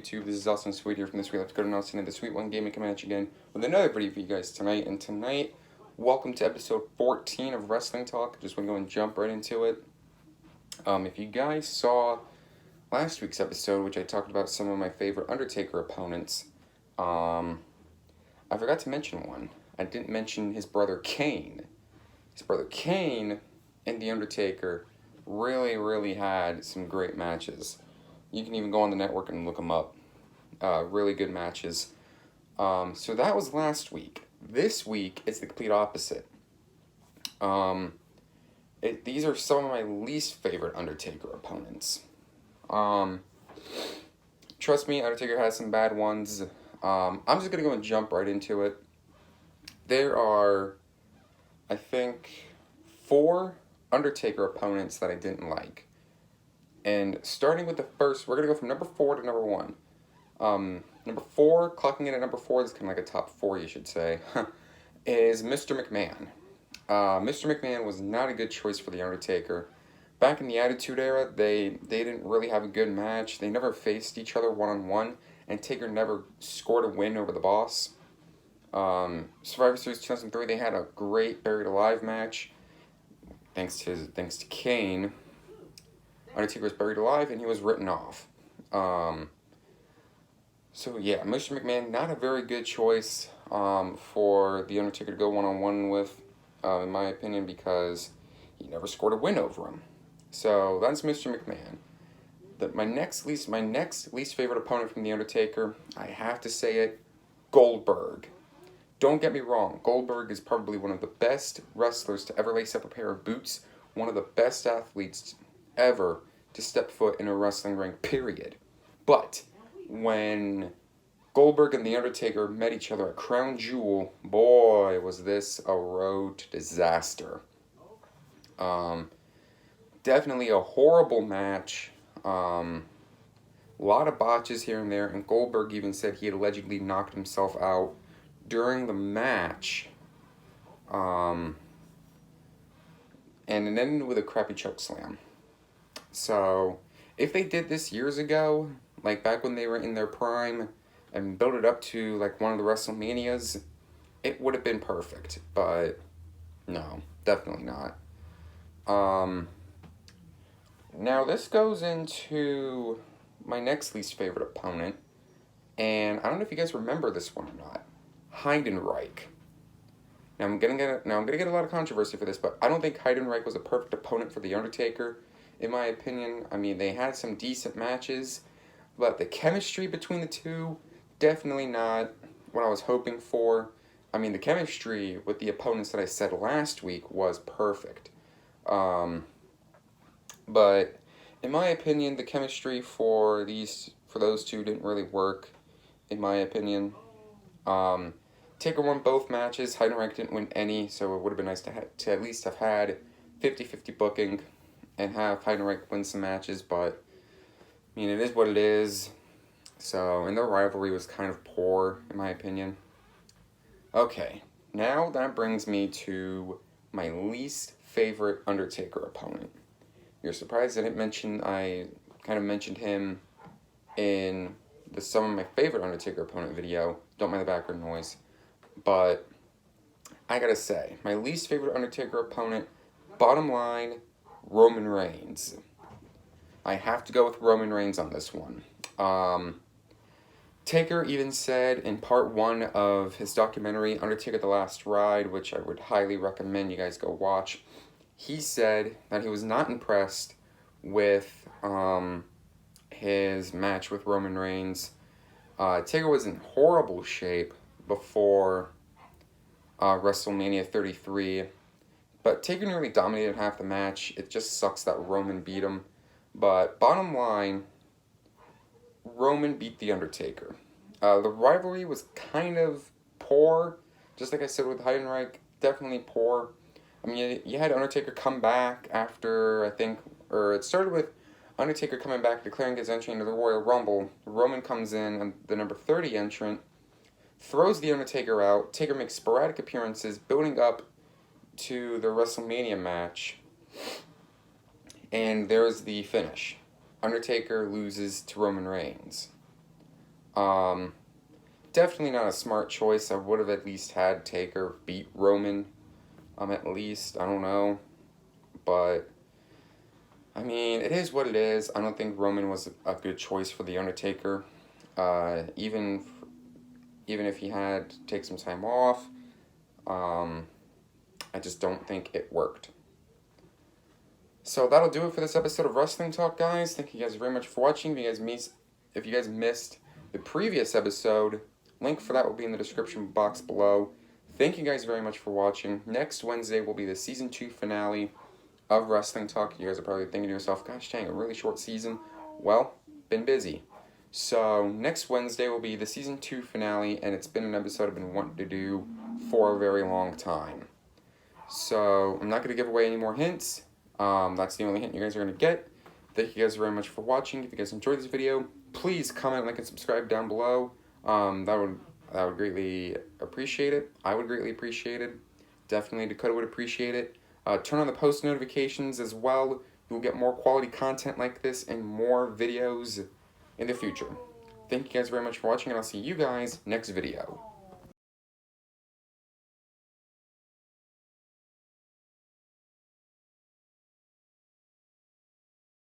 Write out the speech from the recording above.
YouTube? This is Austin Sweet here from This Week Let's Go to Austin and the Sweet One Gaming coming at you again with another video for you guys tonight. And tonight, welcome to episode 14 of Wrestling Talk. Just want to go and jump right into it. If you guys saw last week's episode, which I talked about some of my favorite Undertaker opponents, I forgot to mention one. I didn't mention his brother Kane. His brother Kane and the Undertaker really had some great matches. You can even go on the network and look them up. Really good matches. So that was last week. This week is the complete opposite. These are some of my least favorite Undertaker opponents. Trust me, Undertaker has some bad ones. I'm just going to go and jump right into it. There are, I think, 4 Undertaker opponents that I didn't like. And starting with the first, we're going to go from number 4 to number 1. Number 4, clocking in at number 4, this is kind of like a top 4, you should say, is Mr. McMahon. Mr. McMahon was not a good choice for The Undertaker. Back in the Attitude Era, they didn't really have a good match. They never faced each other one-on-one, and Taker never scored a win over the Boss. Survivor Series 2003, they had a great Buried Alive match. Thanks to Kane, Undertaker was buried alive, and he was written off. So yeah, Mr. McMahon, not a very good choice for The Undertaker to go one-on-one with, in my opinion, because he never scored a win over him. So that's Mr. McMahon. My next least favorite opponent from The Undertaker, I have to say it, Goldberg. Don't get me wrong, Goldberg is probably one of the best wrestlers to ever lace up a pair of boots, one of the best athletes ever to step foot in a wrestling ring, period. But when Goldberg and The Undertaker met each other at Crown Jewel, boy, was this a road to disaster. Definitely a horrible match. A lot of botches here and there, and Goldberg even said he had allegedly knocked himself out during the match. And it ended with a crappy choke slam. So, if they did this years ago, like back when they were in their prime, and built it up to like one of the WrestleManias, it would have been perfect. But no, definitely not. Now this goes into my next least favorite opponent, and I don't know if you guys remember this one or not. Heidenreich. Now I'm gonna get a lot of controversy for this, but I don't think Heidenreich was a perfect opponent for The Undertaker. In my opinion, I mean, they had some decent matches, but the chemistry between the two, definitely not what I was hoping for. I mean, the chemistry with the opponents that I said last week was perfect. But in my opinion, the chemistry for those two didn't really work, in my opinion. Taker won both matches. Heidenreich didn't win any, so it would have been nice to at least have had 50-50 booking and have Heidenreich win some matches, but I mean, it is what it is. So, and their rivalry was kind of poor, in my opinion. Okay, now that brings me to my least favorite Undertaker opponent. You're surprised I kind of mentioned him in some of my favorite Undertaker opponent video. Don't mind the background noise. But I gotta say, my least favorite Undertaker opponent, bottom line, Roman Reigns. I have to go with Roman Reigns on this one. Taker even said in part 1 of his documentary, Undertaker The Last Ride, which I would highly recommend you guys go watch, he said that he was not impressed with his match with Roman Reigns. Taker was in horrible shape before WrestleMania 33, but Taker nearly dominated half the match. It just sucks that Roman beat him. But bottom line, Roman beat The Undertaker. The rivalry was kind of poor, just like I said with Heidenreich, definitely poor. I mean, you had Undertaker come back after, it started with Undertaker coming back, declaring his entry into the Royal Rumble. Roman comes in, and the number 30 entrant throws The Undertaker out. Taker makes sporadic appearances, building up to the WrestleMania match. And there's the finish. Undertaker loses to Roman Reigns. Definitely not a smart choice. I would have at least had Taker beat Roman. At least, I don't know. But, I mean, it is what it is. I don't think Roman was a good choice for The Undertaker. Even if he had to take some time off, I just don't think it worked. So that'll do it for this episode of Wrestling Talk, guys. Thank you guys very much for watching. If you guys missed the previous episode, link for that will be in the description box below. Thank you guys very much for watching. Next Wednesday will be the Season 2 finale of Wrestling Talk. You guys are probably thinking to yourself, gosh dang, a really short season. Well, been busy. So next Wednesday will be the Season 2 finale, and it's been an episode I've been wanting to do for a very long time. So I'm not going to give away any more hints. That's the only hint you guys are going to get. Thank you guys very much for watching. If you guys enjoyed this video, please comment, like, and subscribe down below. That would greatly appreciate it. I would greatly appreciate it. Definitely Dakota would appreciate it. Turn on the post notifications as well. You'll get more quality content like this and more videos in the future. Thank you guys very much for watching, and I'll see you guys next video.